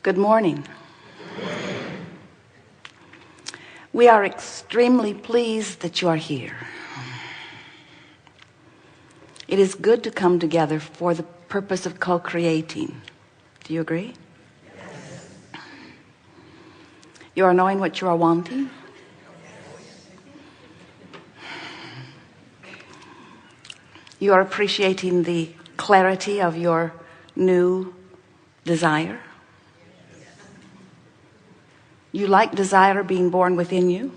Good morning. We are extremely pleased that you are here. It is good to come together for the purpose of co-creating. Do you agree? Yes. You are knowing what you are wanting. You are appreciating the clarity of your new desire. You like desire being born within you.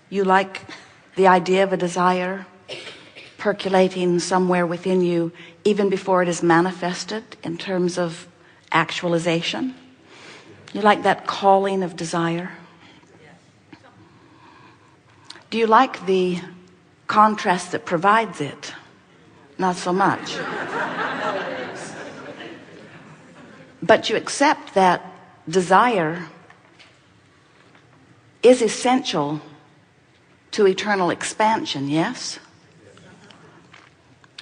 You like the idea of a desire percolating somewhere within you even before it is manifested in terms of actualization. You like that calling of desire. Do you like the contrast that provides it? Not so much. But you accept that desire is essential to eternal expansion, yes?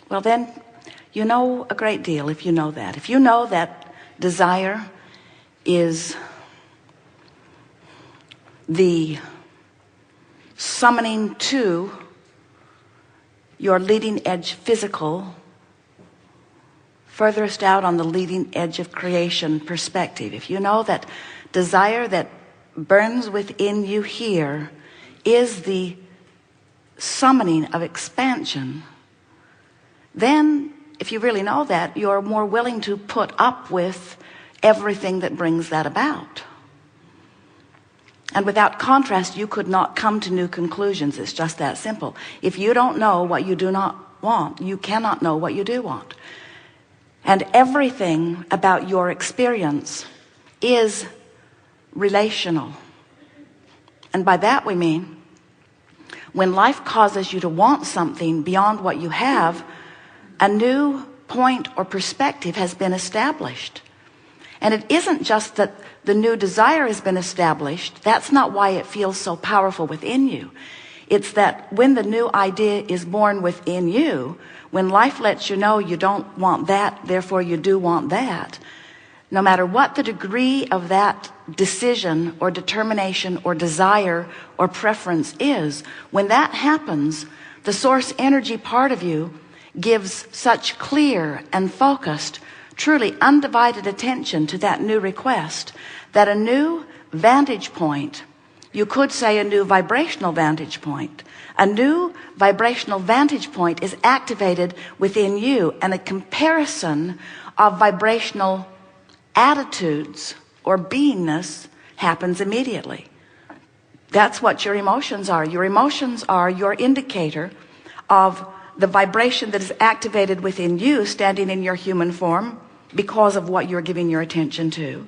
Well then, you know a great deal if you know that. If you know that desire is the summoning to your leading edge physical, furthest out on the leading edge of creation perspective. If you know that desire that burns within you here is the summoning of expansion, then if you really know that, you're more willing to put up with everything that brings that about. And without contrast, you could not come to new conclusions. It's just that simple. If you don't know what you do not want, you cannot know what you do want. And everything about your experience is relational. And by that we mean, when life causes you to want something beyond what you have, a new point or perspective has been established. And it isn't just that the new desire has been established. That's not why it feels so powerful within you. It's that when the new idea is born within you, when life lets you know you don't want that, therefore you do want that, no matter what the degree of that decision or determination or desire or preference is, when that happens, the source energy part of you gives such clear and focused, truly undivided attention to that new request that a new vantage point, you could say a new vibrational vantage point, a new vibrational vantage point is activated within you, and a comparison of vibrational attitudes or beingness happens immediately. That's what your emotions are. Your emotions are your indicator of the vibration that is activated within you, standing in your human form because of what you're giving your attention to,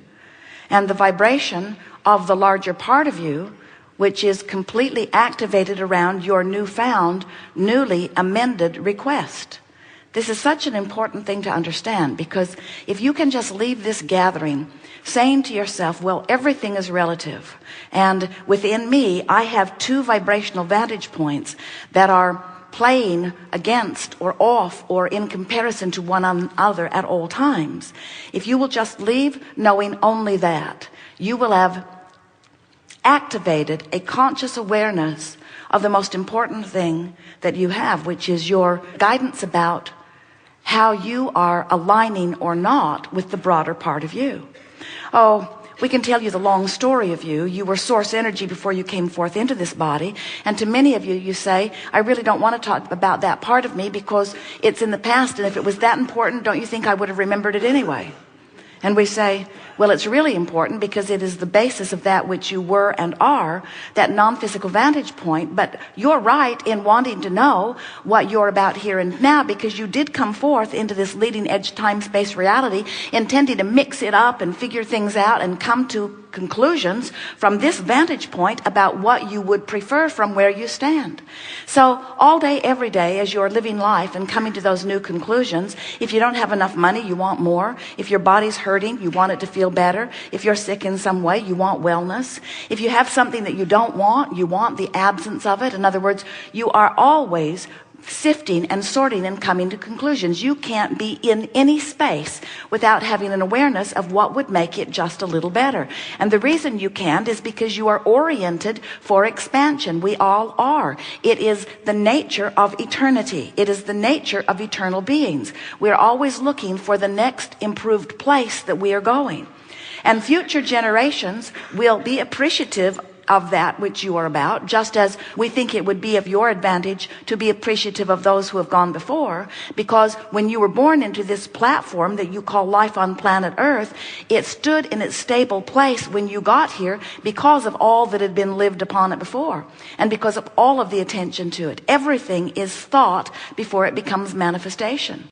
and the vibration of the larger part of you, which is completely activated around your newfound, newly amended request. This is such an important thing to understand, because if you can just leave this gathering saying to yourself, well, everything is relative, and within me I have two vibrational vantage points that are playing against or off or in comparison to one another at all times. If you will just leave knowing only that, you will have activated a conscious awareness of the most important thing that you have, which is your guidance about how you are aligning or not with the broader part of you. Oh, we can tell you the long story of you. You were source energy before you came forth into this body. And to many of you, you say, I really don't want to talk about that part of me because it's in the past. And if it was that important, don't you think I would have remembered it anyway? And we say, well, it's really important because it is the basis of that which you were and are, that non-physical vantage point. But you're right in wanting to know what you're about here and now, because you did come forth into this leading edge time-space reality intending to mix it up and figure things out and come to conclusions from this vantage point about what you would prefer from where you stand. So all day, every day, as you're living life and coming to those new conclusions, if you don't have enough money, you want more. If your body's hurting, you want it to feel better. If you're sick in some way, you want wellness. If you have something that you don't want, you want the absence of it. In other words, you are always sifting and sorting and coming to conclusions. You can't be in any space without having an awareness of what would make it just a little better. And the reason you can't is because you are oriented for expansion. We all are. It is the nature of eternity. It is the nature of eternal beings. We're always looking for the next improved place that we are going. And future generations will be appreciative of that which you are about, just as we think it would be of your advantage to be appreciative of those who have gone before, because when you were born into this platform that you call life on planet Earth, it stood in its stable place when you got here because of all that had been lived upon it before, and because of all of the attention to it. Everything is thought before it becomes manifestation.